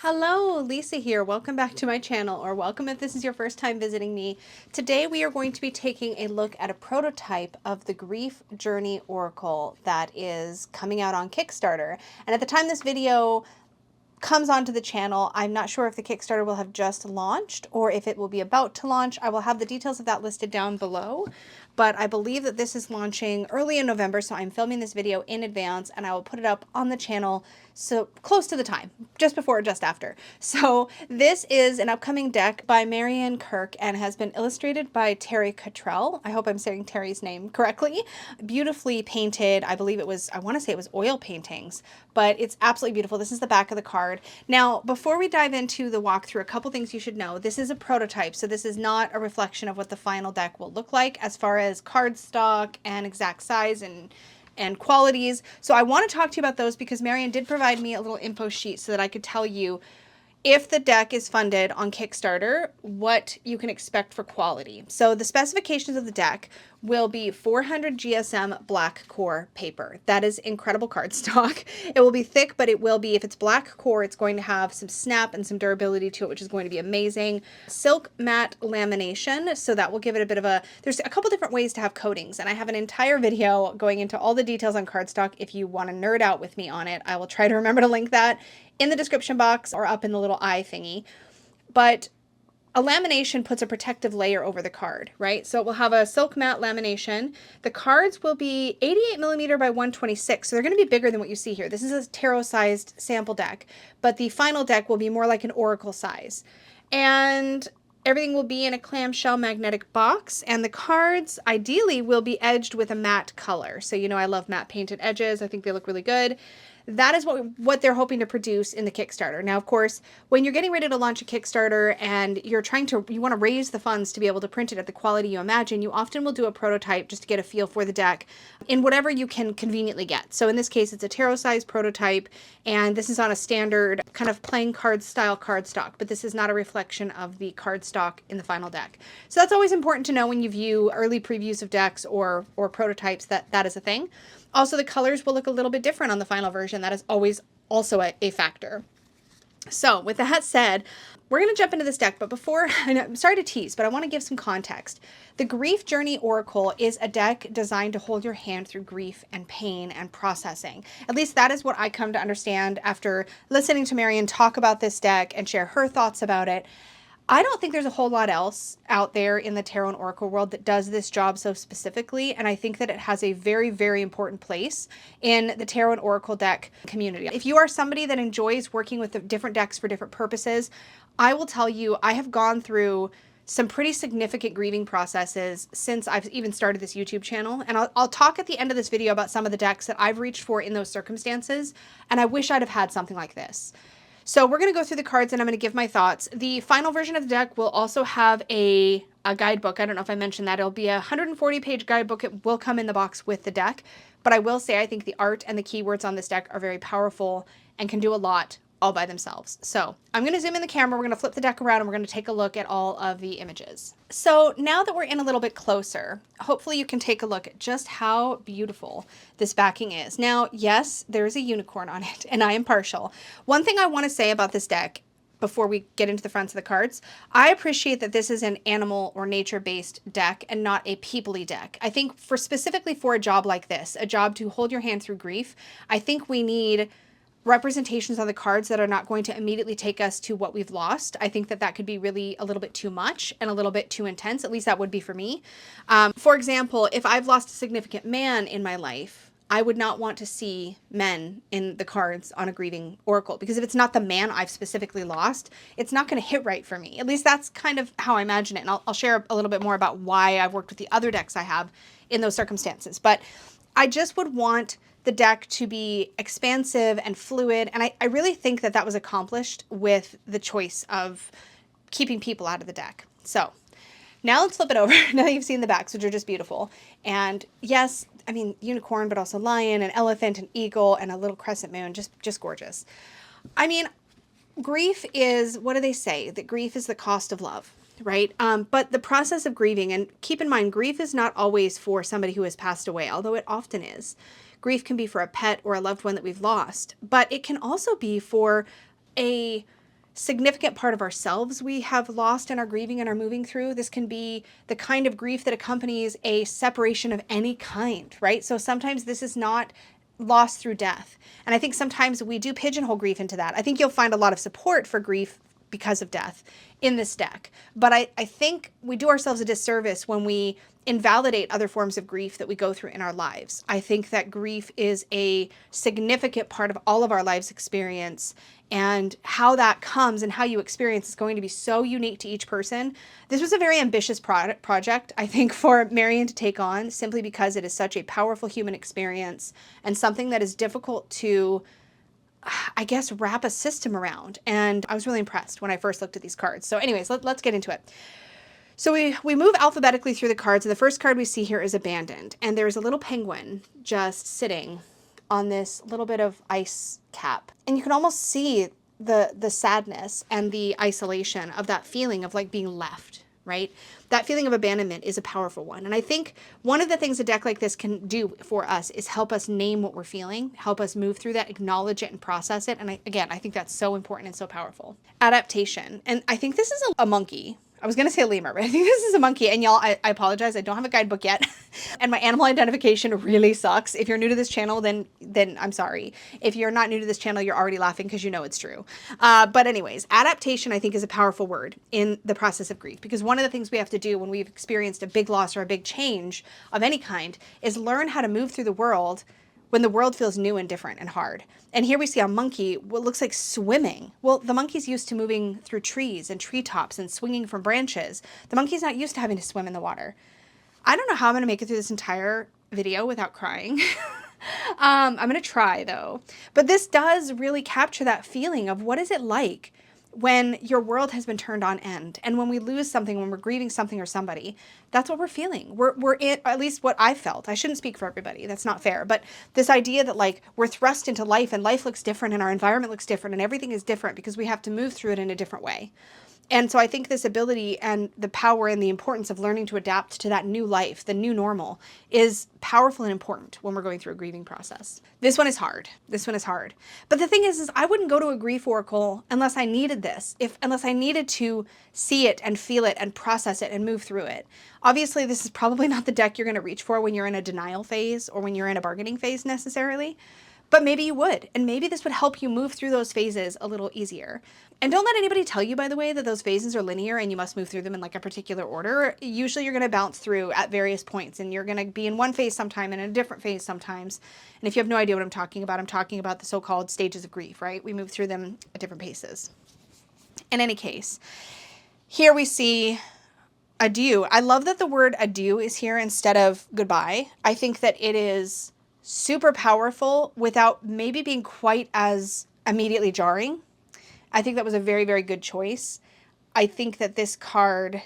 Hello, Lisa here. Welcome back to my channel, or welcome if this is your first time visiting me. Today we are going to be taking a look at a prototype of the Grief Journey Oracle that is coming out on Kickstarter. And at the time this video comes onto the channel, I'm not sure if the Kickstarter will have just launched or if it will be about to launch. I will have the details of that listed down below, but I believe that this is launching early in November, so I'm filming this video in advance and I will put it up on the channel so close to the time, just before or just after. So this is an upcoming deck by Marian Kirk and has been illustrated by Terry Cottrell. I hope I'm saying Terry's name correctly. Beautifully painted. I believe it was, I want to say it was oil paintings, but it's absolutely beautiful. This is the back of the card. Now, before we dive into the walkthrough, a couple things you should know. This is a prototype, so this is not a reflection of what the final deck will look like as far as cardstock and exact size and qualities. So I want to talk to you about those because Marian did provide me a little info sheet so that I could tell you if the deck is funded on Kickstarter, what you can expect for quality. So the specifications of the deck will be 400 GSM black core paper. That is incredible cardstock. It will be thick, but it will be, if it's black core, it's going to have some snap and some durability to it, which is going to be amazing. Silk matte lamination, so that will give it a bit of a, there's a couple different ways to have coatings, and I have an entire video going into all the details on cardstock. If you want to nerd out with me on it, I will try to remember to link that in the description box or up in the little eye thingy. But a lamination puts a protective layer over the card, right? So it will have a silk matte lamination. The cards will be 88 millimeter by 126, so they're going to be bigger than what you see here. This is a tarot-sized sample deck, but the final deck will be more like an oracle size. And everything will be in a clamshell magnetic box, and the cards ideally will be edged with a matte color. So you know I love matte painted edges. I think they look really good. That is what they're hoping to produce in the Kickstarter. Now, of course, when you're getting ready to launch a Kickstarter and you want to raise the funds to be able to print it at the quality you imagine, you often will do a prototype just to get a feel for the deck in whatever you can conveniently get. So in this case, it's a tarot-sized prototype, and this is on a standard kind of playing card style cardstock, but this is not a reflection of the cardstock in the final deck. So that's always important to know when you view early previews of decks or prototypes, that is a thing. Also, the colors will look a little bit different on the final version. That is always also a factor. So with that said, we're going to jump into this deck, but before, I'm sorry to tease, but I want to give some context. The Grief Journey Oracle is a deck designed to hold your hand through grief and pain and processing. At least that is what I come to understand after listening to Marian talk about this deck and share her thoughts about it. I don't think there's a whole lot else out there in the tarot and oracle world that does this job so specifically, and I think that it has a very, very important place in the tarot and oracle deck community. If you are somebody that enjoys working with the different decks for different purposes, I will tell you I have gone through some pretty significant grieving processes since I've even started this YouTube channel, and I'll talk at the end of this video about some of the decks that I've reached for in those circumstances, and I wish I'd have had something like this. So we're going to go through the cards and I'm going to give my thoughts. The final version of the deck will also have a guidebook. I don't know if I mentioned that. It'll be a 140-page guidebook. It will come in the box with the deck. But I will say I think the art and the keywords on this deck are very powerful and can do a lot all by themselves. So I'm going to zoom in the camera. We're going to flip the deck around and we're going to take a look at all of the images. So now that we're in a little bit closer, hopefully you can take a look at just how beautiful this backing is. Now, yes, there's a unicorn on it and I am partial. One thing I want to say about this deck before we get into the fronts of the cards, I appreciate that this is an animal or nature-based deck and not a people-y deck. I think specifically for a job like this, a job to hold your hand through grief, I think we need representations on the cards that are not going to immediately take us to what we've lost. I think that could be really a little bit too much and a little bit too intense. At least that would be for me. For example, if I've lost a significant man in my life, I would not want to see men in the cards on a grieving oracle, because if it's not the man I've specifically lost, it's not going to hit right for me. At least that's kind of how I imagine it. And I'll share a little bit more about why I've worked with the other decks I have in those circumstances. But I just would want the deck to be expansive and fluid. And I really think that was accomplished with the choice of keeping people out of the deck. So now let's flip it over. Now you've seen the backs, which are just beautiful. And yes, I mean, unicorn, but also lion, an elephant, an eagle, and a little crescent moon. Just gorgeous. I mean, grief is, what do they say? That grief is the cost of love, right? But the process of grieving, and keep in mind, grief is not always for somebody who has passed away, although it often is. Grief can be for a pet or a loved one that we've lost, but it can also be for a significant part of ourselves we have lost and are grieving and are moving through. This can be the kind of grief that accompanies a separation of any kind, right? So sometimes this is not loss through death. And I think sometimes we do pigeonhole grief into that. I think you'll find a lot of support for grief because of death in this deck. But I think we do ourselves a disservice when we invalidate other forms of grief that we go through in our lives. I think that grief is a significant part of all of our lives experience, and how that comes and how you experience is going to be so unique to each person. This was a very ambitious project, I think, for Marion to take on, simply because it is such a powerful human experience and something that is difficult to, I guess, wrap a system around. And I was really impressed when I first looked at these cards. So anyways, let's get into it. So we move alphabetically through the cards, and the first card we see here is Abandoned. And there's a little penguin just sitting on this little bit of ice cap. And you can almost see the sadness and the isolation of that feeling of like being left, right? That feeling of abandonment is a powerful one. And I think one of the things a deck like this can do for us is help us name what we're feeling, help us move through that, acknowledge it, and process it. And I think that's so important and so powerful. Adaptation. And I think this is a monkey. I was going to say a lemur, but I think this is a monkey. And y'all, I apologize. I don't have a guidebook yet. And my animal identification really sucks. If you're new to this channel, then I'm sorry. If you're not new to this channel, you're already laughing because you know it's true. But anyways, adaptation, I think, is a powerful word in the process of grief, because one of the things we have to do when we've experienced a big loss or a big change of any kind is learn how to move through the world when the world feels new and different and hard. And here we see a monkey, what looks like swimming. Well, the monkey's used to moving through trees and treetops and swinging from branches. The monkey's not used to having to swim in the water. I don't know how I'm going to make it through this entire video without crying. I'm going to try, though. But this does really capture that feeling of what is it like when your world has been turned on end, and when we lose something, when we're grieving something or somebody. That's what we're feeling. We're in, at least what I felt. I shouldn't speak for everybody. That's not fair. But this idea that like we're thrust into life, and life looks different, and our environment looks different, and everything is different because we have to move through it in a different way. And so I think this ability and the power and the importance of learning to adapt to that new life, the new normal, is powerful and important when we're going through a grieving process. This one is hard. This one is hard. But the thing is I wouldn't go to a grief oracle unless I needed this, unless I needed to see it and feel it and process it and move through it. Obviously, this is probably not the deck you're going to reach for when you're in a denial phase or when you're in a bargaining phase necessarily. But maybe you would, and maybe this would help you move through those phases a little easier. And don't let anybody tell you, by the way, that those phases are linear and you must move through them in like a particular order. Usually you're going to bounce through at various points, and you're going to be in one phase sometime and in a different phase sometimes. And if you have no idea what I'm talking about the so-called stages of grief, right? We move through them at different paces. In any case, here we see adieu. I love that the word adieu is here instead of goodbye. I think that it is super powerful without maybe being quite as immediately jarring. I think that was a very, very good choice. I think that this card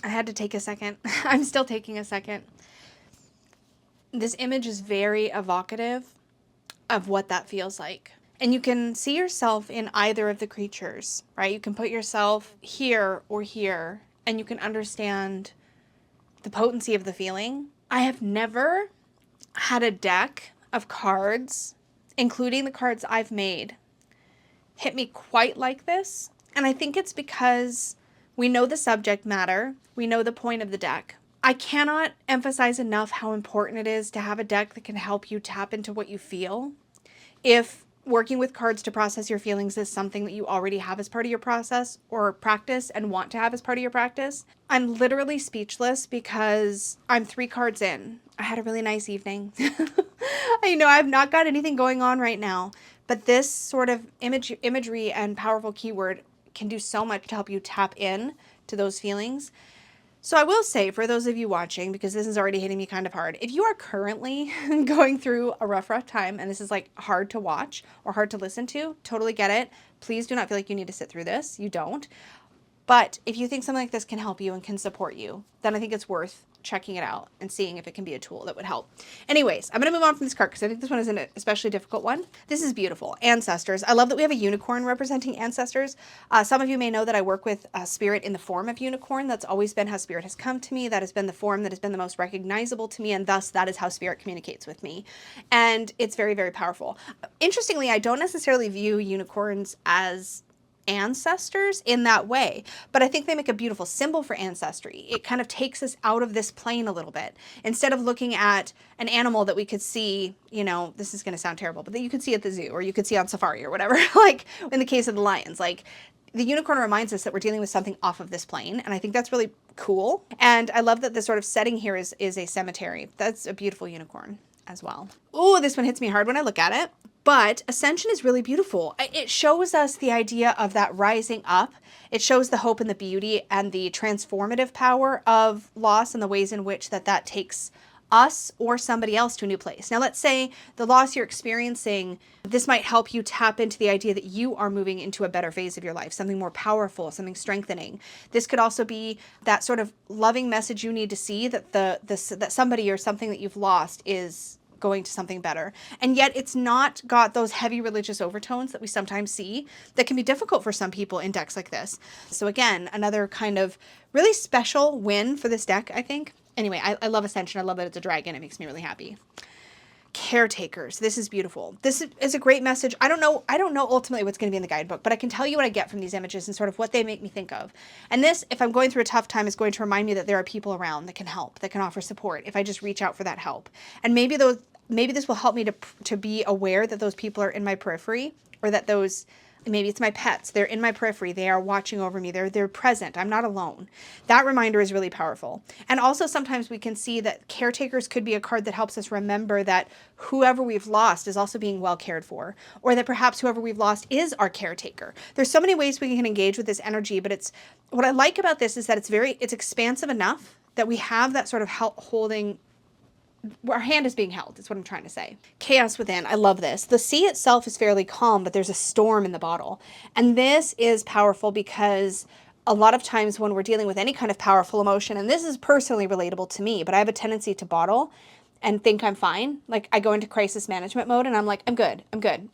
I had to take a second. I'm still taking a second. This image is very evocative of what that feels like. And you can see yourself in either of the creatures, right? You can put yourself here or here, and you can understand the potency of the feeling. I have never had a deck of cards, including the cards I've made, hit me quite like this. And I think it's because we know the subject matter. We know the point of the deck. I cannot emphasize enough how important it is to have a deck that can help you tap into what you feel. If working with cards to process your feelings is something that you already have as part of your process or practice and want to have as part of your practice, I'm literally speechless because I'm 3 cards in. I had a really nice evening. I know I've not got anything going on right now, but this sort of imagery and powerful keyword can do so much to help you tap in to those feelings. So I will say, for those of you watching, because this is already hitting me kind of hard, if you are currently going through a rough time and this is like hard to watch or hard to listen to, totally get it. Please do not feel like you need to sit through this. You don't. But if you think something like this can help you and can support you, then I think it's worth checking it out and seeing if it can be a tool that would help. Anyways, I'm going to move on from this card because I think this one is an especially difficult one. This is beautiful. Ancestors. I love that we have a unicorn representing ancestors. Some of you may know that I work with spirit in the form of unicorn. That's always been how spirit has come to me. That has been the form that has been the most recognizable to me, and thus that is how spirit communicates with me. And it's very, very powerful. Interestingly, I don't necessarily view unicorns as ancestors in that way, but I think they make a beautiful symbol for ancestry. It kind of takes us out of this plane a little bit. Instead of looking at an animal that we could see, you know, this is going to sound terrible, but that you could see at the zoo or you could see on safari or whatever, like in the case of the lions, like the unicorn reminds us that we're dealing with something off of this plane. And I think that's really cool. And I love that the sort of setting here is a cemetery. That's a beautiful unicorn as well. Oh, this one hits me hard when I look at it. But Ascension is really beautiful. It shows us the idea of that rising up. It shows the hope and the beauty and the transformative power of loss and the ways in which that takes us or somebody else to a new place. Now, let's say the loss you're experiencing, this might help you tap into the idea that you are moving into a better phase of your life, something more powerful, something strengthening. This could also be that sort of loving message you need to see that that somebody or something that you've lost is going to something better. And yet it's not got those heavy religious overtones that we sometimes see that can be difficult for some people in decks like this. So again, another kind of really special win for this deck, I think. Anyway, I love Ascension. I love that it's a dragon. It makes me really happy. Caretakers. This is beautiful. This is a great message. I don't know ultimately what's going to be in the guidebook, but I can tell you what I get from these images and sort of what they make me think of. And this, if I'm going through a tough time, is going to remind me that there are people around that can help, that can offer support if I just reach out for that help. And maybe this will help me to be aware that those people are in my periphery, or that maybe it's my pets. They're in my periphery. They are watching over me. They're present. I'm not alone. That reminder is really powerful. And also sometimes we can see that caretakers could be a card that helps us remember that whoever we've lost is also being well cared for, or that perhaps whoever we've lost is our caretaker. There's so many ways we can engage with this energy, but what I like about this is that it's expansive enough that we have that sort of holding. Our hand is being held, is what I'm trying to say. Chaos within. I love this. The sea itself is fairly calm, but there's a storm in the bottle. And this is powerful because a lot of times when we're dealing with any kind of powerful emotion, and this is personally relatable to me, but I have a tendency to bottle and think I'm fine. Like I go into crisis management mode and I'm like, I'm good.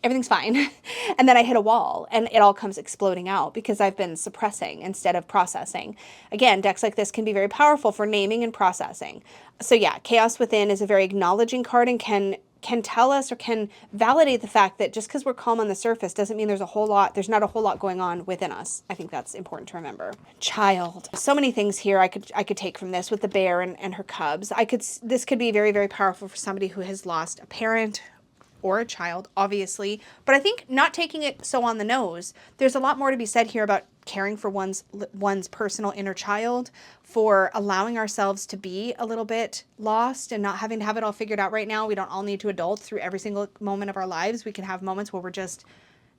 Everything's fine. And then I hit a wall and it all comes exploding out because I've been suppressing instead of processing. Again, decks like this can be very powerful for naming and processing. So yeah, Chaos Within is a very acknowledging card and can tell us or can validate the fact that just because we're calm on the surface doesn't mean there's not a whole lot going on within us. I think that's important to remember. Child. So many things here I could take from this with the bear and her cubs. This could be very, very powerful for somebody who has lost a parent or a child, obviously, but I think not taking it so on the nose. There's a lot more to be said here about caring for one's personal inner child, for allowing ourselves to be a little bit lost and not having to have it all figured out right now. We don't all need to adult through every single moment of our lives. We can have moments where we're just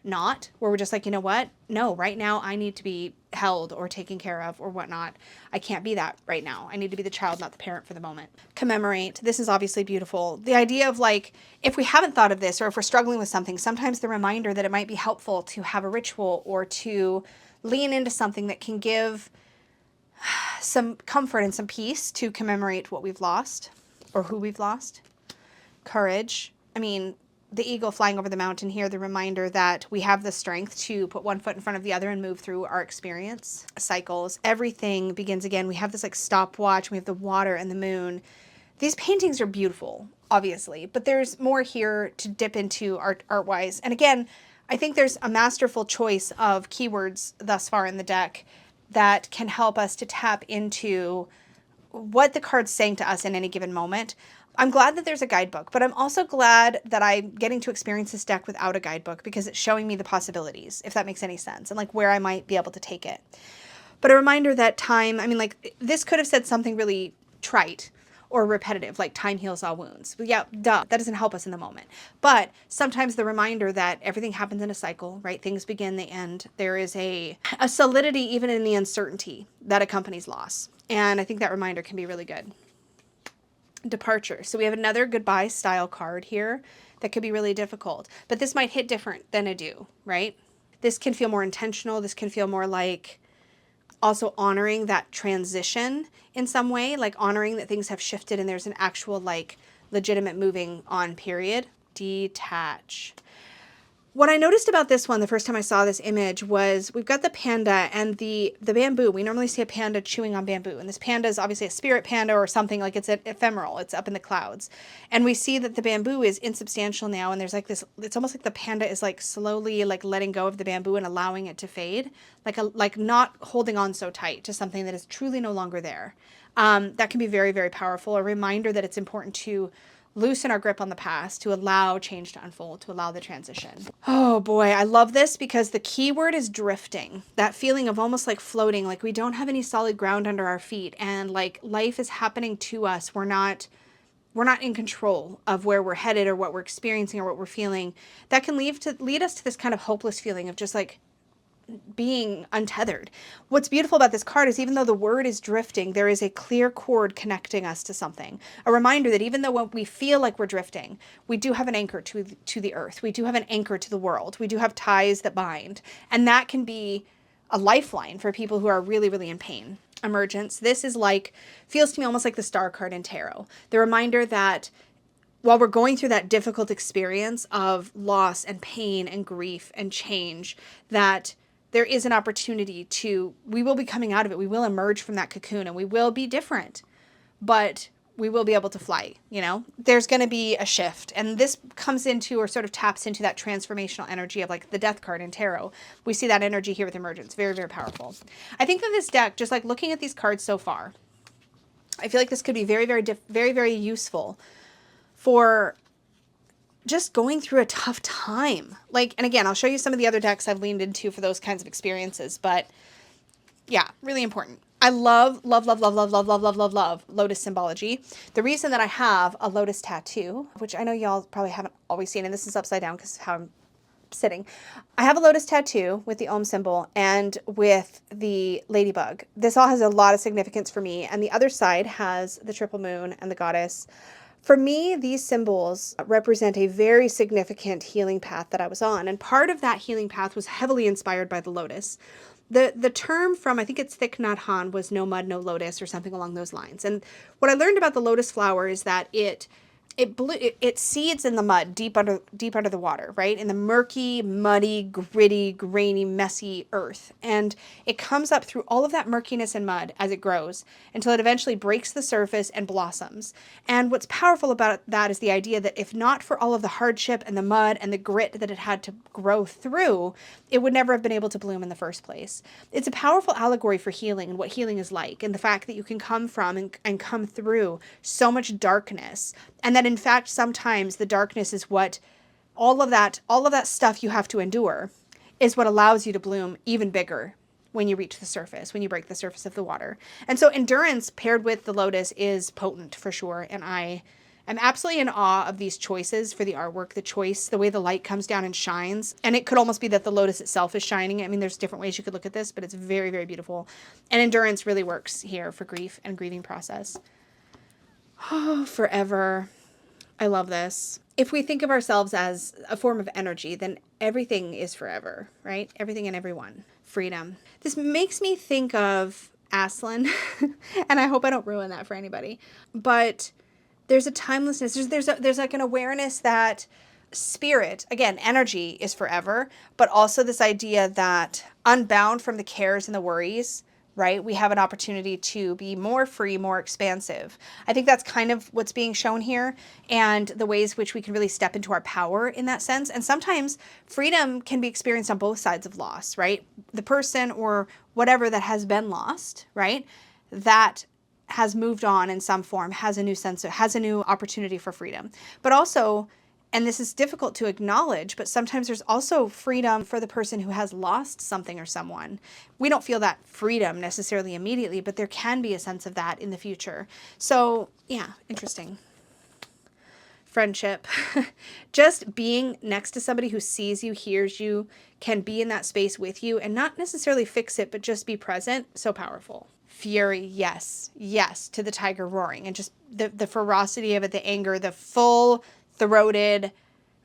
like, you know what? No, right now I need to be held or taken care of or whatnot. I can't be that right now. I need to be the child, not the parent for the moment. Commemorate. This is obviously beautiful. The idea of like, if we haven't thought of this or if we're struggling with something, sometimes the reminder that it might be helpful to have a ritual or to lean into something that can give some comfort and some peace to commemorate what we've lost or who we've lost. Courage. I mean, the eagle flying over the mountain here, the reminder that we have the strength to put one foot in front of the other and move through our experience. Cycles. Everything begins again. We have this like stopwatch. We have the water and the moon. These paintings are beautiful, obviously, but there's more here to dip into art-wise. And again, I think there's a masterful choice of keywords thus far in the deck that can help us to tap into what the card's saying to us in any given moment. I'm glad that there's a guidebook, but I'm also glad that I'm getting to experience this deck without a guidebook because it's showing me the possibilities, if that makes any sense, and like where I might be able to take it. But a reminder that time, I mean, like this could have said something really trite or repetitive, like time heals all wounds. But yeah, duh, that doesn't help us in the moment. But sometimes the reminder that everything happens in a cycle, right? Things begin, they end. There is a solidity even in the uncertainty that accompanies loss. And I think that reminder can be really good. Departure. So we have another goodbye style card here that could be really difficult, but this might hit different than adieu, right? This can feel more intentional. This can feel more like also honoring that transition in some way, like honoring that things have shifted and there's an actual like legitimate moving on period. Detach. What I noticed about this one the first time I saw this image was we've got the panda and the bamboo. We normally see a panda chewing on bamboo, and this panda is obviously a spirit panda or something, like it's ephemeral. It's up in the clouds. And we see that the bamboo is insubstantial now, and there's like this, it's almost like the panda is like slowly like letting go of the bamboo and allowing it to fade, like not holding on so tight to something that is truly no longer there. That can be very, very powerful. A reminder that it's important to loosen our grip on the past, to allow change to unfold, to allow the transition. Oh boy, I love this because the key word is drifting. That feeling of almost like floating, like we don't have any solid ground under our feet, and like life is happening to us. We're not in control of where we're headed or what we're experiencing or what we're feeling. That can lead us to this kind of hopeless feeling of just like being untethered. What's beautiful about this card is even though the word is drifting, there is a clear cord connecting us to something. A reminder that even though when we feel like we're drifting, we do have an anchor to the earth. We do have an anchor to the world. We do have ties that bind. And that can be a lifeline for people who are really, really in pain. Emergence. This is like, feels to me almost like the star card in tarot. The reminder that while we're going through that difficult experience of loss and pain and grief and change, that there is an opportunity we will be coming out of it. We will emerge from that cocoon and we will be different, but we will be able to fly, There's going to be a shift. And this comes into or sort of taps into that transformational energy of like the death card in tarot. We see that energy here with emergence. Very, very powerful. I think that this deck, just like looking at these cards so far, I feel like this could be very, very, very, very useful for just going through a tough time. Like, and again, I'll show you some of the other decks I've leaned into for those kinds of experiences, but yeah, really important. I love lotus symbology. The reason that I have a lotus tattoo, which I know y'all probably haven't always seen, and this is upside down because how I'm sitting. I have a lotus tattoo with the Om symbol and with the ladybug. This all has a lot of significance for me. And the other side has the triple moon and the goddess. For me, these symbols represent a very significant healing path that I was on. And part of that healing path was heavily inspired by the lotus. The term from, I think it's Thich Nhat Hanh, was no mud, no lotus, or something along those lines. And what I learned about the lotus flower is that it seeds in the mud deep under the water, right? In the murky, muddy, gritty, grainy, messy earth. And it comes up through all of that murkiness and mud as it grows until it eventually breaks the surface and blossoms. And what's powerful about that is the idea that if not for all of the hardship and the mud and the grit that it had to grow through, it would never have been able to bloom in the first place. It's a powerful allegory for healing and what healing is like, and the fact that you can come from and come through so much darkness. And that in fact, sometimes the darkness is what all of that stuff you have to endure is what allows you to bloom even bigger when you reach the surface, when you break the surface of the water. And so endurance paired with the lotus is potent for sure. And I am absolutely in awe of these choices for the artwork, the way the light comes down and shines. And it could almost be that the lotus itself is shining. I mean, there's different ways you could look at this, but it's very, very beautiful. And endurance really works here for grief and grieving process. Oh, forever. I love this. If we think of ourselves as a form of energy, then everything is forever, right? Everything and everyone. Freedom. This makes me think of Aslan, and I hope I don't ruin that for anybody. But there's a timelessness. There's like an awareness that spirit, again, energy is forever, but also this idea that unbound from the cares and the worries, right? We have an opportunity to be more free, more expansive. I think that's kind of what's being shown here, and the ways which we can really step into our power in that sense. And sometimes freedom can be experienced on both sides of loss, right? The person or whatever that has been lost, right? That has moved on in some form, has a new opportunity for freedom. But also, and this is difficult to acknowledge, but sometimes there's also freedom for the person who has lost something or someone. We don't feel that freedom necessarily immediately, but there can be a sense of that in the future. So yeah, interesting. Friendship. Just being next to somebody who sees you, hears you, can be in that space with you and not necessarily fix it, but just be present. So powerful. Fury. Yes to the tiger roaring, and just the ferocity of it, the anger, the full throated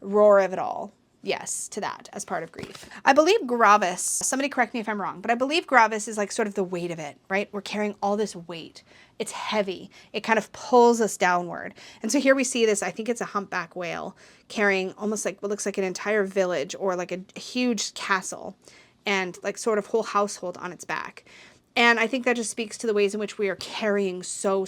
roar of it all. yes to that as part of grief. I believe gravis, somebody correct me if I'm wrong, but I believe gravis is like sort of the weight of it, right? We're carrying all this weight. It's heavy. It kind of pulls us downward. And so here we see this, I think it's a humpback whale carrying almost like what looks like an entire village or like a huge castle and like sort of whole household on its back. And I think that just speaks to the ways in which we are carrying so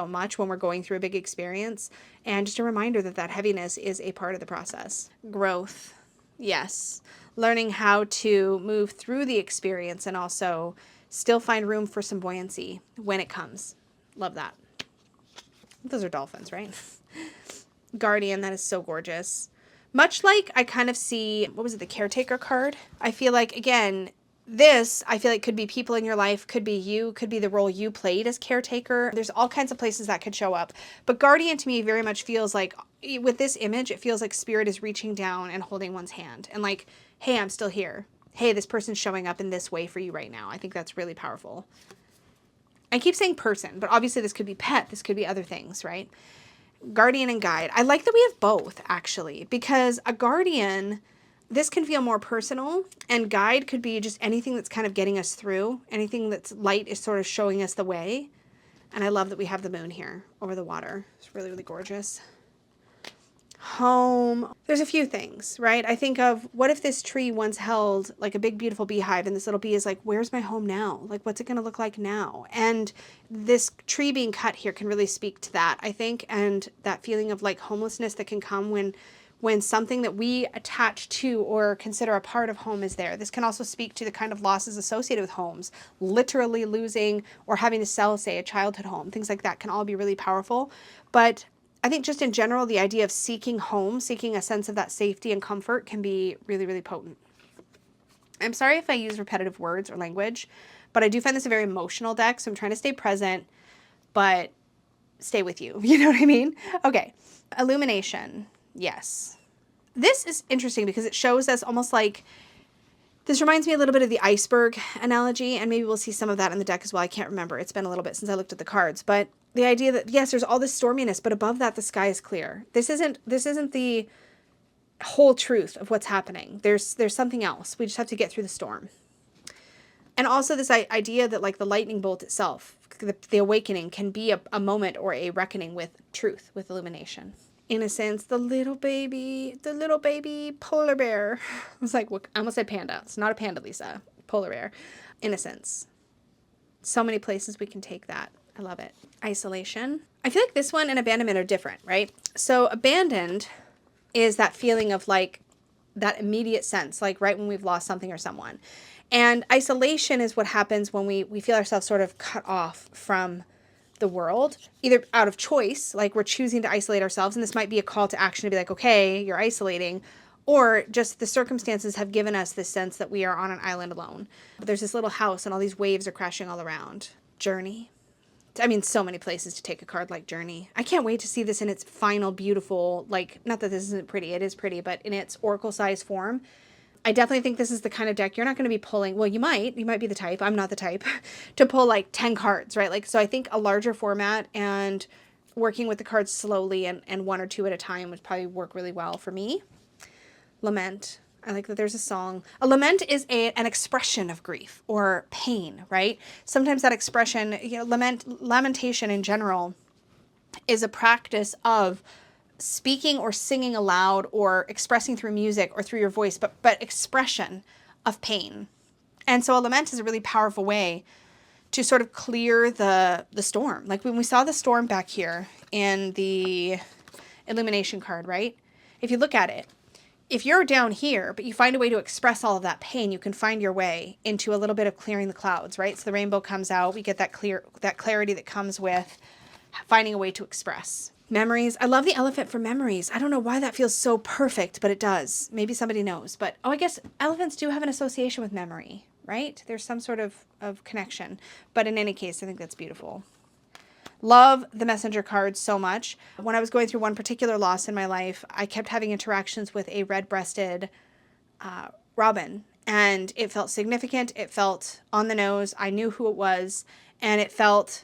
much when we're going through a big experience. And just a reminder that that heaviness is a part of the process. Growth. Yes. Learning how to move through the experience and also still find room for some buoyancy when it comes. Love that. Those are dolphins, right? Guardian, that is so gorgeous. Much like I kind of see, what was it, the caretaker card? I feel like, again, this, I feel like could be people in your life, could be you, could be the role you played as caretaker. There's all kinds of places that could show up. But guardian to me very much feels like, with this image, it feels like spirit is reaching down and holding one's hand. And like, hey, I'm still here. Hey, this person's showing up in this way for you right now. I think that's really powerful. I keep saying person, but obviously this could be pet. This could be other things, right? Guardian and guide. I like that we have both, actually, because a guardian, this can feel more personal, and guide could be just anything that's kind of getting us through. Anything that's light is sort of showing us the way. And I love that we have the moon here over the water. It's really, really gorgeous. Home. There's a few things, right? I think of, what if this tree once held like a big, beautiful beehive, and this little bee is like, where's my home now? Like, what's it going to look like now? And this tree being cut here can really speak to that, I think, and that feeling of like homelessness that can come when something that we attach to or consider a part of home is there. This can also speak to the kind of losses associated with homes, literally losing or having to sell, say, a childhood home. Things like that can all be really powerful. But I think just in general, the idea of seeking home, seeking a sense of that safety and comfort can be really, really potent. I'm sorry if I use repetitive words or language, but I do find this a very emotional deck, so I'm trying to stay present, but stay with you. You know what I mean? Okay. Illumination. Yes. This is interesting because it shows us almost like, this reminds me a little bit of the iceberg analogy, and maybe we'll see some of that in the deck as well. I can't remember. It's been a little bit since I looked at the cards, but the idea that, yes, there's all this storminess, but above that, the sky is clear. This isn't the whole truth of what's happening. There's something else. We just have to get through the storm. And also this idea that like the lightning bolt itself, the awakening can be a moment or a reckoning with truth, with illumination. Innocence, the little baby polar bear. I was like, I almost said panda. It's not a panda, Lisa. Polar bear. Innocence. So many places we can take that. I love it. Isolation. I feel like this one and abandonment are different, right? So abandoned is that feeling of like that immediate sense, like right when we've lost something or someone. And isolation is what happens when we feel ourselves sort of cut off from the world, either out of choice, like we're choosing to isolate ourselves, and this might be a call to action to be like, okay, you're isolating, or just the circumstances have given us this sense that we are on an island alone. But there's this little house and all these waves are crashing all around. Journey. I mean, so many places to take a card like Journey. I can't wait to see this in its final beautiful, like, not that this isn't pretty, it is pretty, but in its oracle size form. I definitely think this is the kind of deck you're not going to be pulling. Well, you might be the type. I'm not the type to pull like 10 cards, right? Like, so I think a larger format and working with the cards slowly and one or two at a time would probably work really well for me. Lament. I like that there's a song. A lament is an expression of grief or pain, right? Sometimes that expression, lamentation in general is a practice of speaking or singing aloud or expressing through music or through your voice, but expression of pain. And so a lament is a really powerful way to sort of clear the storm. Like when we saw the storm back here in the illumination card, right? If you look at it, if you're down here, but you find a way to express all of that pain, you can find your way into a little bit of clearing the clouds, right? So the rainbow comes out, we get that clarity that comes with finding a way to express. Memories. I love the elephant for memories. I don't know why that feels so perfect, but it does. Maybe somebody knows. But, I guess elephants do have an association with memory, right? There's some sort of connection. But in any case, I think that's beautiful. Love the messenger cards so much. When I was going through one particular loss in my life, I kept having interactions with a red-breasted robin. And it felt significant. It felt on the nose. I knew who it was. And it felt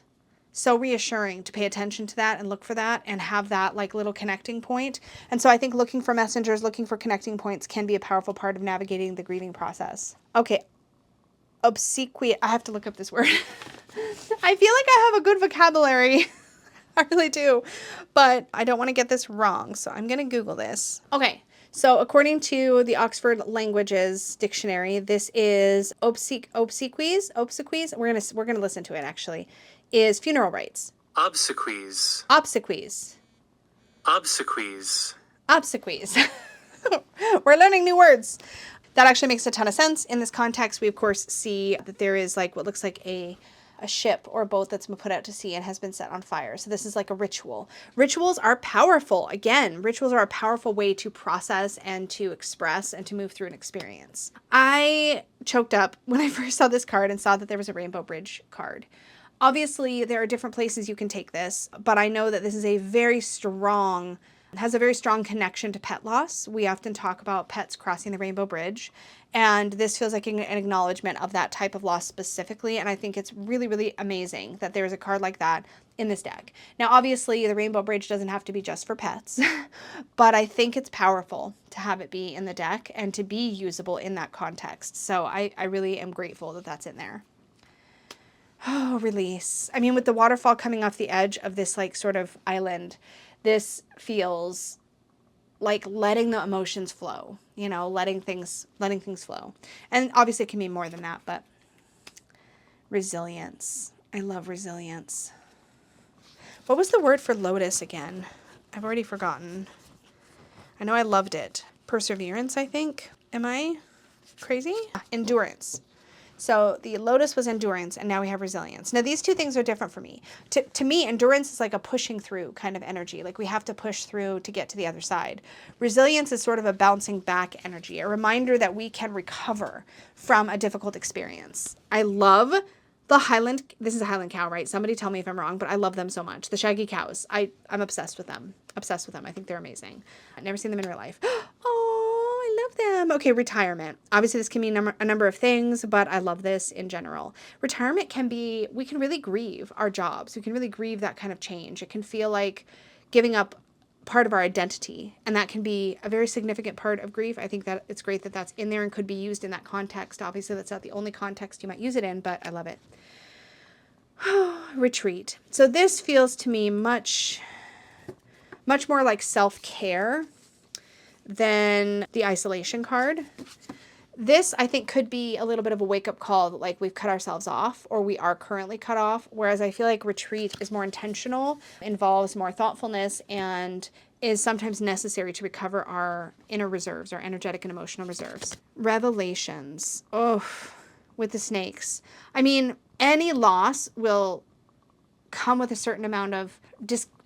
so reassuring to pay attention to that and look for that and have that like little connecting point. And so I think looking for messengers, looking for connecting points can be a powerful part of navigating the grieving process. Okay. Obsequious. I have to look up this word. I feel like I have a good vocabulary. I really do, but I don't want to get this wrong. So I'm going to Google this. Okay. So according to the Oxford Languages Dictionary, this is obsequies. We're going to listen to it actually. Is funeral rites. Obsequies. Obsequies. Obsequies. Obsequies. We're learning new words. That actually makes a ton of sense. In this context, we of course see that there is like what looks like a ship or a boat that's been put out to sea and has been set on fire. So this is like a ritual. Rituals are powerful. Again, rituals are a powerful way to process and to express and to move through an experience. I choked up when I first saw this card and saw that there was a Rainbow Bridge card. Obviously, there are different places you can take this, but I know that this is a very strong, has a very strong connection to pet loss. We often talk about pets crossing the Rainbow Bridge, and this feels like an acknowledgement of that type of loss specifically, and I think it's really, really amazing that there's a card like that in this deck. Now, obviously, the Rainbow Bridge doesn't have to be just for pets, but I think it's powerful to have it be in the deck and to be usable in that context. So I really am grateful that that's in there. Oh, release. I mean, with the waterfall coming off the edge of this like sort of island, this feels like letting the emotions flow, you know, letting things flow. And obviously it can be more than that, but resilience. I love resilience. What was the word for lotus again? I've already forgotten. I know I loved it. Perseverance, I think. Am I crazy? Endurance. So the lotus was endurance, and now we have resilience. Now, these two things are different for me. To me, endurance is like a pushing through kind of energy. Like we have to push through to get to the other side. Resilience is sort of a bouncing back energy, a reminder that we can recover from a difficult experience. I love the Highland, this is a Highland cow, right? Somebody tell me if I'm wrong, but I love them so much. The shaggy cows, I'm obsessed with them. Obsessed with them. I think they're amazing. I've never seen them in real life. Oh, I love them. Okay, retirement. Obviously, this can mean a number of things, but I love this in general. Retirement can be, we can really grieve our jobs. We can really grieve that kind of change. It can feel like giving up part of our identity, and that can be a very significant part of grief. I think that it's great that that's in there and could be used in that context. Obviously, that's not the only context you might use it in, but I love it. Retreat. So this feels to me much more like self-care than the isolation card. This, I think, could be a little bit of a wake-up call that, like, we've cut ourselves off or we are currently cut off, whereas I feel like retreat is more intentional, involves more thoughtfulness, and is sometimes necessary to recover our inner reserves, our energetic and emotional reserves. Revelations. Oh, with the snakes. I mean, any loss will come with a certain amount of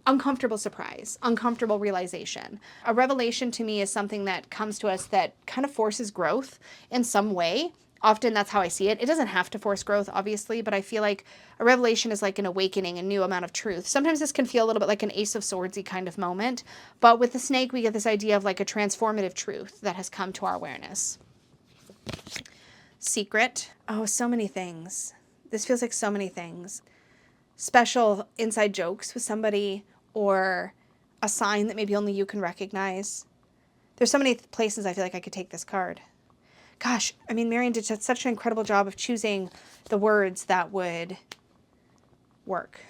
uncomfortable surprise, uncomfortable realization. A revelation to me is something that comes to us that kind of forces growth in some way. Often that's how I see it. It doesn't have to force growth, obviously, but I feel like a revelation is like an awakening, a new amount of truth. Sometimes this can feel a little bit like an Ace of Swords-y kind of moment, but with the snake, we get this idea of like a transformative truth that has come to our awareness. Secret. Oh, so many things. This feels like so many things. Special inside jokes with somebody, or a sign that maybe only you can recognize. There's so many places I feel like I could take this card. Gosh, I mean, Marion did such an incredible job of choosing the words that would work.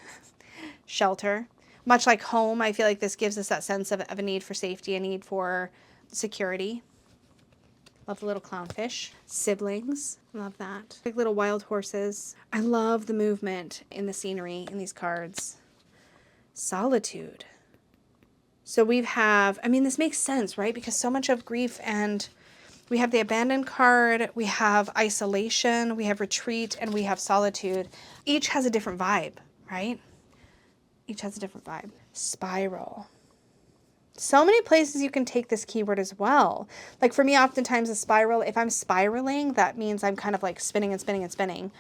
Shelter. Much like home, I feel like this gives us that sense of a need for safety, a need for security. Love the little clownfish. Siblings. Love that. Like little wild horses. I love the movement in the scenery in these cards. Solitude. So we have, I mean, this makes sense, right? Because so much of grief, and we have the abandoned card, we have isolation, we have retreat, and we have solitude. Each has a different vibe, right? Each has a different vibe. Spiral. So many places you can take this keyword as well. Like for me, oftentimes a spiral, if I'm spiraling, that means I'm kind of like spinning and spinning and spinning.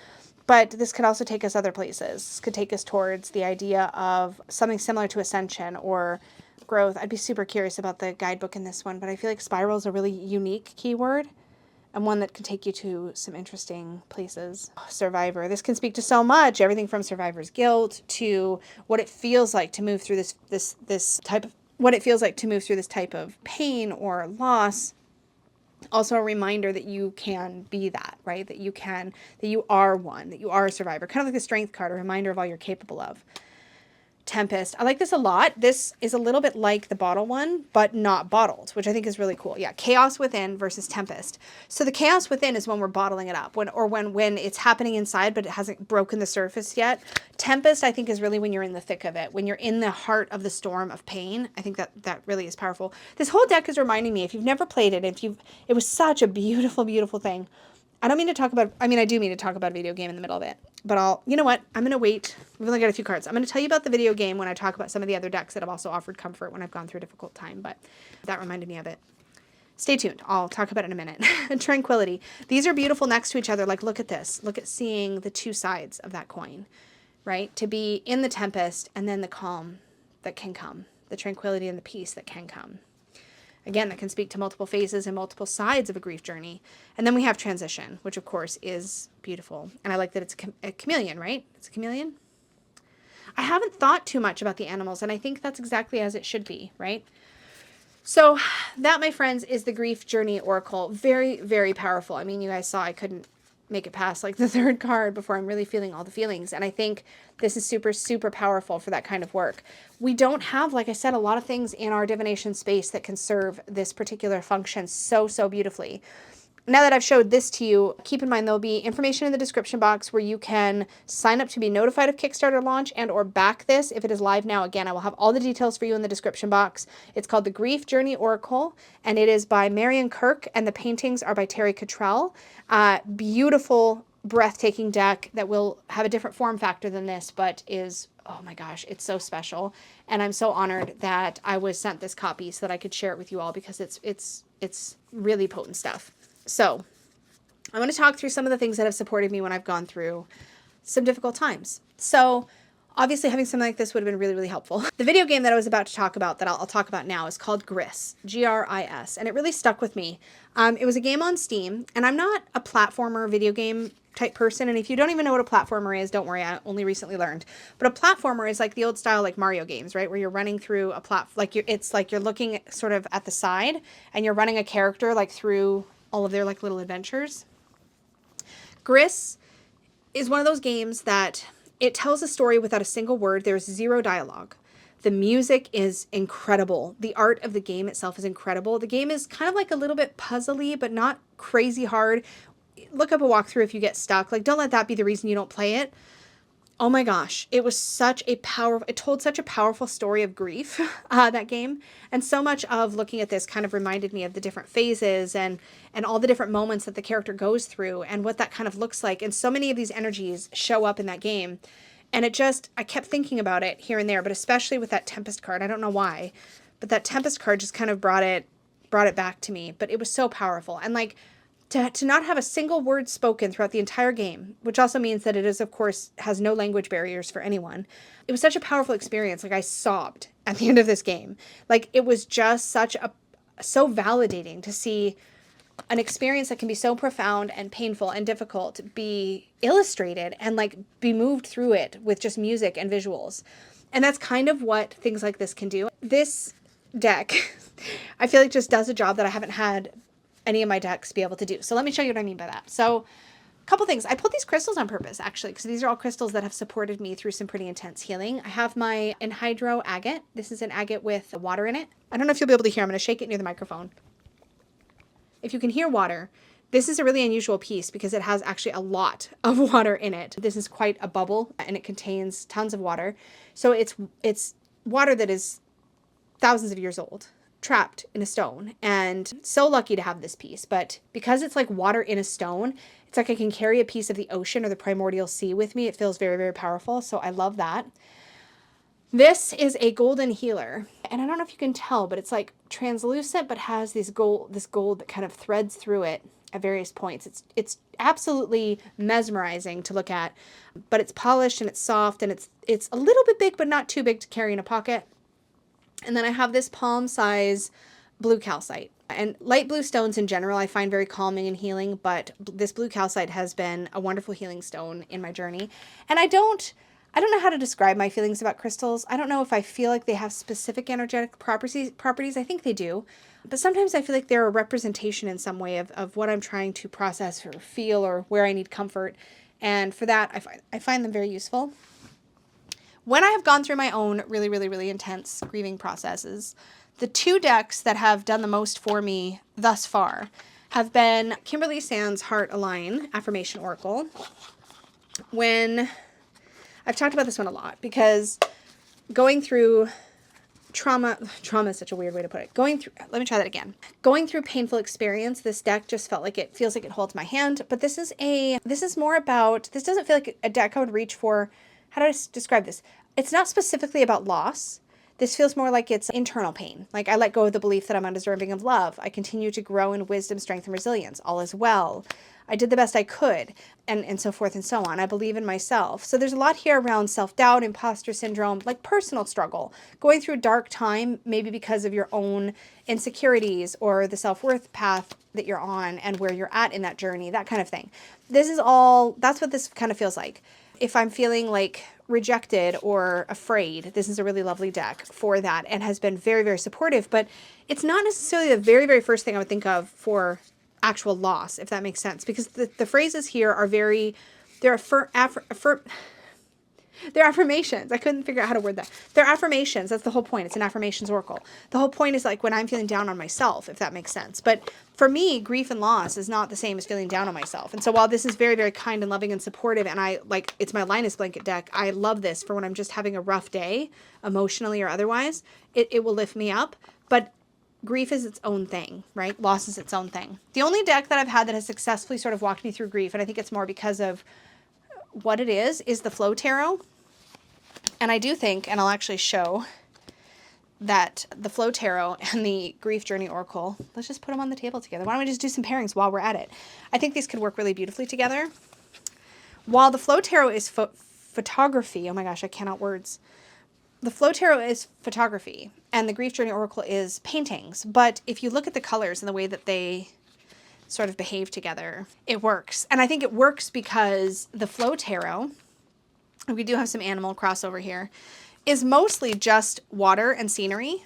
But this could also take us other places. This could take us towards the idea of something similar to ascension or growth. I'd be super curious about the guidebook in this one, but I feel like spiral is a really unique keyword. and one that can take you to some interesting places. Survivor. This can speak to so much, everything from survivor's guilt to what it feels like to move through this type of pain or loss. Also a reminder that you can be that, right? That you are one, that you are a survivor. Kind of like the strength card, a reminder of all you're capable of. Tempest. I like this a lot. This is a little bit like the bottle one, but not bottled, which I think is really cool. Yeah, Chaos Within versus Tempest. So the Chaos Within is when we're bottling it up, when it's happening inside, but it hasn't broken the surface yet. Tempest, I think, is really when you're in the thick of it, when you're in the heart of the storm of pain. I think that really is powerful. This whole deck is reminding me, if you've never played it, it was such a beautiful, beautiful thing. I do mean to talk about a video game in the middle of it, but you know what? I'm going to wait. We've only got a few cards. I'm going to tell you about the video game when I talk about some of the other decks that have also offered comfort when I've gone through a difficult time, but that reminded me of it. Stay tuned. I'll talk about it in a minute. Tranquility. These are beautiful next to each other. Like, look at this. Look at seeing the two sides of that coin, right? To be in the tempest and then the calm that can come, the tranquility and the peace that can come. Again, that can speak to multiple phases and multiple sides of a grief journey. And then we have transition, which of course is beautiful. And I like that it's a chameleon, right? It's a chameleon. I haven't thought too much about the animals, and I think that's exactly as it should be, right? So that, my friends, is the Grief Journey Oracle. Very, very powerful. I mean, you guys saw I couldn't make it past like the third card before I'm really feeling all the feelings. And I think this is super, super powerful for that kind of work. We don't have, like I said, a lot of things in our divination space that can serve this particular function so, so beautifully. Now that I've showed this to you, keep in mind there'll be information in the description box where you can sign up to be notified of Kickstarter launch and or back this if it is live now. Again, I will have all the details for you in the description box. It's called the Grief Journey Oracle, and it is by Marion Kirk, and the paintings are by Terry Cottrell. Beautiful, breathtaking deck that will have a different form factor than this, but is, oh my gosh, it's so special. And I'm so honored that I was sent this copy so that I could share it with you all, because it's really potent stuff. So I'm going to talk through some of the things that have supported me when I've gone through some difficult times. So obviously having something like this would have been really, really helpful. The video game that I was about to talk about that I'll talk about now is called Gris, Gris, and it really stuck with me. It was a game on Steam, and I'm not a platformer video game type person, and if you don't even know what a platformer is, don't worry, I only recently learned. But a platformer is like the old style like Mario games, right? Where you're running through a it's like you're looking sort of at the side and you're running a character like through all of their like little adventures. Gris is one of those games that it tells a story without a single word. There's zero dialogue. The music is incredible. The art of the game itself is incredible. The game is kind of like a little bit puzzly, but not crazy hard. Look up a walkthrough if you get stuck. Like, don't let that be the reason you don't play it. Oh my gosh, it told such a powerful story of grief, that game. And so much of looking at this kind of reminded me of the different phases and all the different moments that the character goes through and what that kind of looks like. And so many of these energies show up in that game. And I kept thinking about it here and there, but especially with that Tempest card. I don't know why, but that Tempest card just kind of brought it back to me. But it was so powerful. And like, to not have a single word spoken throughout the entire game, which also means that it is, of course, has no language barriers for anyone. It was such a powerful experience. Like, I sobbed at the end of this game. Like, it was just so validating to see an experience that can be so profound and painful and difficult be illustrated and like be moved through it with just music and visuals. And that's kind of what things like this can do. This deck, I feel like just does a job that I haven't had any of my decks be able to do. So let me show you what I mean by that. So a couple things. I pulled these crystals on purpose, actually, because these are all crystals that have supported me through some pretty intense healing. I have my anhydro agate. This is an agate with water in it. I don't know if you'll be able to hear. I'm going to shake it near the microphone. If you can hear water, this is a really unusual piece because it has actually a lot of water in it. This is quite a bubble, and it contains tons of water. So it's water that is thousands of years old, trapped in a stone, and so lucky to have this piece. But because it's like water in a stone, it's like I can carry a piece of the ocean or the primordial sea with me. It feels very, very powerful. So I love that. This is a golden healer, and I don't know if you can tell, but it's like translucent, but has this gold that kind of threads through it at various points. It's absolutely mesmerizing to look at, but it's polished and it's soft, and it's a little bit big, but not too big to carry in a pocket. And then I have this palm size blue calcite. And light blue stones in general I find very calming and healing, but this blue calcite has been a wonderful healing stone in my journey. And I don't know how to describe my feelings about crystals. I don't know if I feel like they have specific energetic properties. I think they do. But sometimes I feel like they're a representation in some way of what I'm trying to process or feel or where I need comfort. And for that, I find them very useful. When I have gone through my own really intense grieving processes, the two decks that have done the most for me thus far have been Kimberly Sands' Heart Align Affirmation Oracle. When I've talked about this one a lot because going through trauma is such a weird way to put it. Let me try that again. Going through painful experience, this deck just felt like it feels like it holds my hand, but this doesn't feel like a deck I would reach for. How do I describe this? It's not specifically about loss. This feels more like it's internal pain. Like I let go of the belief that I'm undeserving of love. I continue to grow in wisdom, strength, and resilience. All is well. I did the best I could, and so forth and so on. I believe in myself. So there's a lot here around self-doubt, imposter syndrome, like personal struggle, going through a dark time, maybe because of your own insecurities or the self-worth path that you're on and where you're at in that journey, that kind of thing. That's what this kind of feels like. If I'm feeling like rejected or afraid, this is a really lovely deck for that and has been very supportive, but it's not necessarily the very first thing I would think of for actual loss, if that makes sense, because the phrases here are they're affirmations. I couldn't figure out how to word that. They're affirmations. That's the whole point. It's an affirmations oracle. The whole point is like when I'm feeling down on myself, if that makes sense. But for me, grief and loss is not the same as feeling down on myself. And so while this is very kind and loving and supportive, and it's my Linus blanket deck, I love this for when I'm just having a rough day, emotionally or otherwise. It will lift me up. But grief is its own thing, right? Loss is its own thing. The only deck that I've had that has successfully sort of walked me through grief, and I think it's more because of what it is the Flow Tarot. And I do think, and I'll actually show that the Flow Tarot and the Grief Journey Oracle, let's just put them on the table together. Why don't we just do some pairings while we're at it? I think these could work really beautifully together. While the Flow Tarot is photography, oh my gosh, I cannot words. The Flow Tarot is photography and the Grief Journey Oracle is paintings. But if you look at the colors and the way that they sort of behave together, it works. And I think it works because the Flow Tarot, we do have some animal crossover here, is mostly just water and scenery.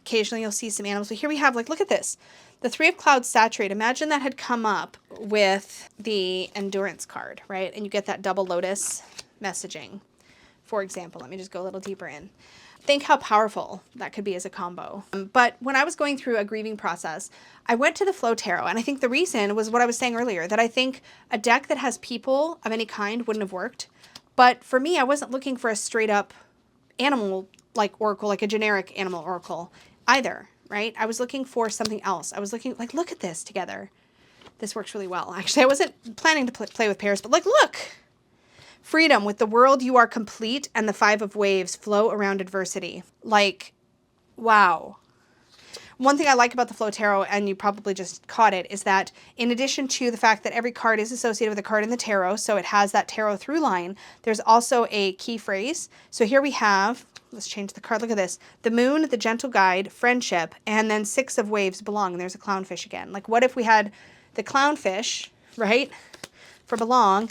Occasionally you'll see some animals, but here we have, like, look at this. The Three of Clouds Saturate. Imagine that had come up with the Endurance card, right? And you get that double lotus messaging, for example. Let me just go a little deeper in. Think how powerful that could be as a combo. But when I was going through a grieving process, I went to the Flow Tarot, and I think the reason was what I was saying earlier, that I think a deck that has people of any kind wouldn't have worked. But for me, I wasn't looking for a straight up animal like oracle, like a generic animal oracle either, right? I was looking for something else. I was looking like, look at this together. This works really well. Actually, I wasn't planning to play with pairs, but like, look. Freedom. With the world you are complete, and the Five of Waves flow around adversity. Like, wow. One thing I like about the Flow Tarot, and you probably just caught it, is that in addition to the fact that every card is associated with a card in the tarot, so it has that tarot through line, there's also a key phrase. So here we have, let's change the card, look at this, the Moon, the Gentle Guide, Friendship, and then Six of Waves, Belong, and there's a clownfish again. Like, what if we had the clownfish, right, for Belong,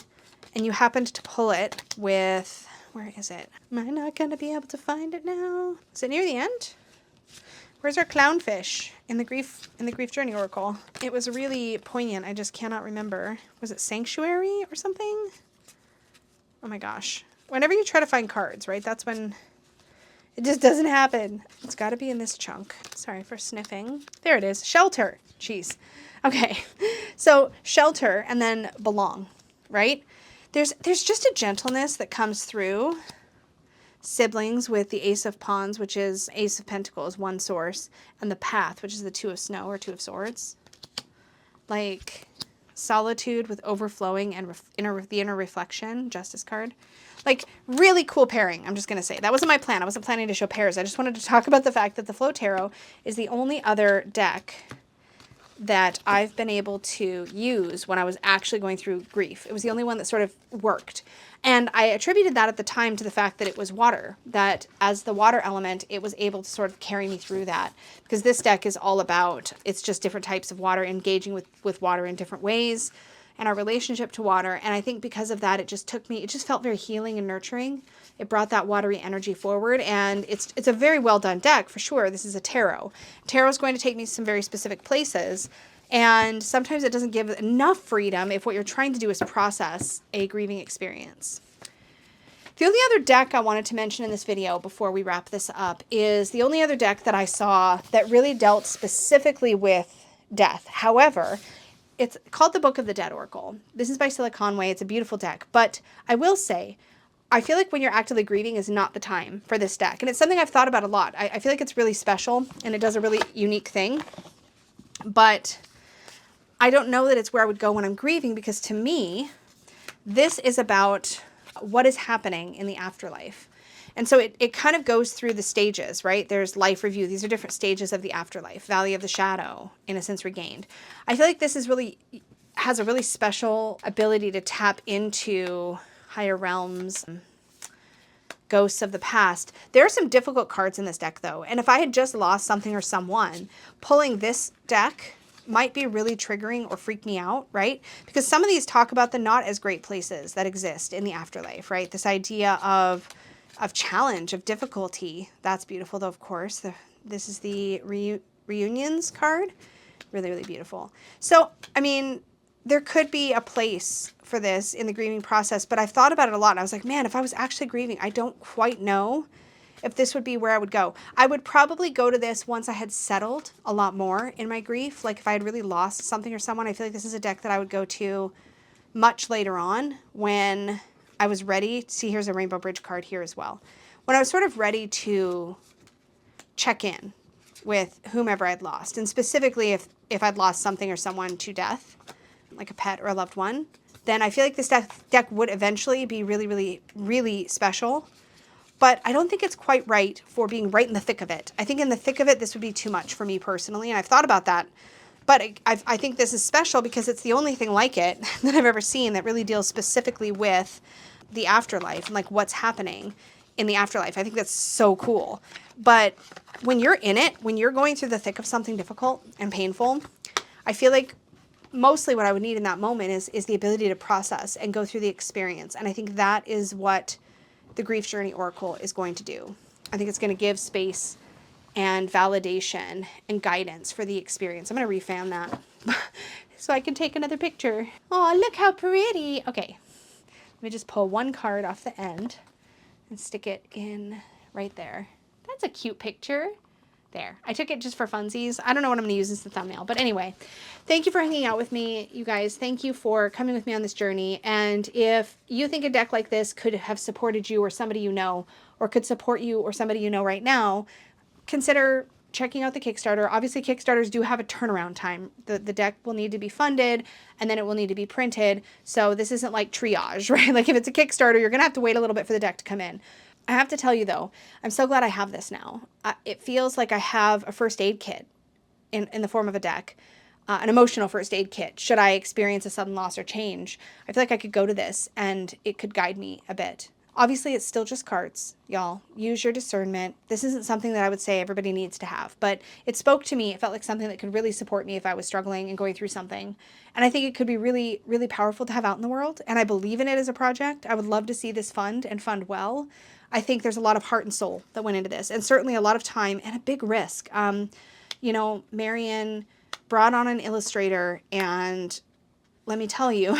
and you happened to pull it with, where is it? Am I not going to be able to find it now? Is it near the end? Where's our clownfish in the Grief Journey Oracle? It was really poignant. I just cannot remember. Was it Sanctuary or something? Oh my gosh. Whenever you try to find cards, right? That's when it just doesn't happen. It's got to be in this chunk. Sorry for sniffing. There it is. Shelter. Jeez. Okay. So Shelter and then Belong, right? There's just a gentleness that comes through siblings with the Ace of Wands, which is Ace of Pentacles, one source, and the Path, which is the Two of Snow or Two of Swords. Like solitude with overflowing and the inner reflection, Justice card. Like really cool pairing, I'm just going to say. That wasn't my plan. I wasn't planning to show pairs. I just wanted to talk about the fact that the Flow Tarot is the only other deck that I've been able to use when I was actually going through grief. It was the only one that sort of worked. And I attributed that at the time to the fact that it was water, that as the water element, it was able to sort of carry me through that. Because this deck is all about, it's just different types of water, engaging with water in different ways, and our relationship to water. And I think because of that, it just felt very healing and nurturing. It brought that watery energy forward, and it's a very well done deck for sure. This is a tarot. Tarot is going to take me to some very specific places. And sometimes it doesn't give enough freedom if what you're trying to do is process a grieving experience. The only other deck I wanted to mention in this video before we wrap this up is the only other deck that I saw that really dealt specifically with death. However, it's called the Book of the Dead Oracle. This is by Silicon Way. It's a beautiful deck. But I will say, I feel like when you're actively grieving is not the time for this deck. And it's something I've thought about a lot. I feel like it's really special and it does a really unique thing. But I don't know that it's where I would go when I'm grieving, because to me, this is about what is happening in the afterlife. And so it kind of goes through the stages, right? There's life review. These are different stages of the afterlife. Valley of the Shadow, Innocence Regained. I feel like this is has a really special ability to tap into higher realms, ghosts of the past. There are some difficult cards in this deck, though. And if I had just lost something or someone, pulling this deck might be really triggering or freak me out, right? Because some of these talk about the not as great places that exist in the afterlife, right? This idea of challenge, of difficulty. That's beautiful, though, of course. This is the reunions card. Really, really beautiful. So, I mean, there could be a place for this in the grieving process, but I've thought about it a lot. And I was like, man, if I was actually grieving, I don't quite know if this would be where I would go. I would probably go to this once I had settled a lot more in my grief. Like if I had really lost something or someone, I feel like this is a deck that I would go to much later on when I was ready. See, here's a Rainbow Bridge card here as well. When I was sort of ready to check in with whomever I'd lost. And specifically if I'd lost something or someone to death, like a pet or a loved one, then I feel like this deck would eventually be really, really, really special. But I don't think it's quite right for being right in the thick of it. I think in the thick of it, this would be too much for me personally, and I've thought about that. But I think this is special because it's the only thing like it that I've ever seen that really deals specifically with the afterlife and like what's happening in the afterlife. I think that's so cool. But when you're in it, when you're going through the thick of something difficult and painful, I feel like mostly what I would need in that moment is the ability to process and go through the experience. And I think that is what the Grief Journey Oracle is going to do. I think it's going to give space and validation and guidance for the experience. I'm going to refan that so I can take another picture. Oh, look how pretty. Okay, let me just pull one card off the end and stick it in right there. That's a cute picture. There. I took it just for funsies. I don't know what I'm going to use as the thumbnail. But anyway, thank you for hanging out with me, you guys. Thank you for coming with me on this journey. And if you think a deck like this could have supported you or somebody you know, or could support you or somebody you know right now, consider checking out the Kickstarter. Obviously, Kickstarters do have a turnaround time. The deck will need to be funded, and then it will need to be printed. So this isn't like triage, right? Like if it's a Kickstarter, you're going to have to wait a little bit for the deck to come in. I have to tell you, though, I'm so glad I have this now. It feels like I have a first aid kit in the form of a deck, an emotional first aid kit. Should I experience a sudden loss or change, I feel like I could go to this and it could guide me a bit. Obviously, it's still just cards, y'all. Use your discernment. This isn't something that I would say everybody needs to have, but it spoke to me. It felt like something that could really support me if I was struggling and going through something. And I think it could be really, really powerful to have out in the world. And I believe in it as a project. I would love to see this fund and fund well. I think there's a lot of heart and soul that went into this, and certainly a lot of time and a big risk. You know, Marion brought on an illustrator, and let me tell you,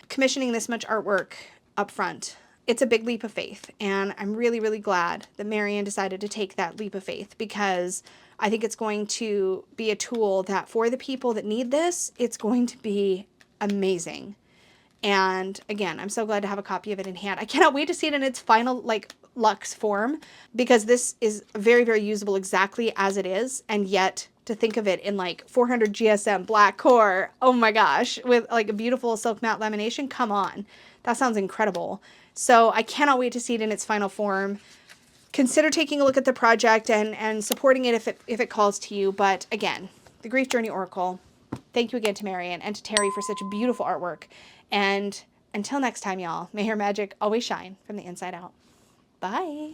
commissioning this much artwork up front, it's a big leap of faith. And I'm really, really glad that Marion decided to take that leap of faith, because I think it's going to be a tool that for the people that need this, it's going to be amazing. And again, I'm so glad to have a copy of it in hand. I cannot wait to see it in its final, like, luxe form, because this is very, very usable exactly as it is. And yet to think of it in like 400 GSM black core, oh my gosh, with like a beautiful silk matte lamination, come on. That sounds incredible. So I cannot wait to see it in its final form. Consider taking a look at the project and supporting it if it calls to you. But again, the Grief Journey Oracle, thank you again to Marion and to Terry for such beautiful artwork. And Until next time, y'all, may your magic always shine from the inside out. Bye.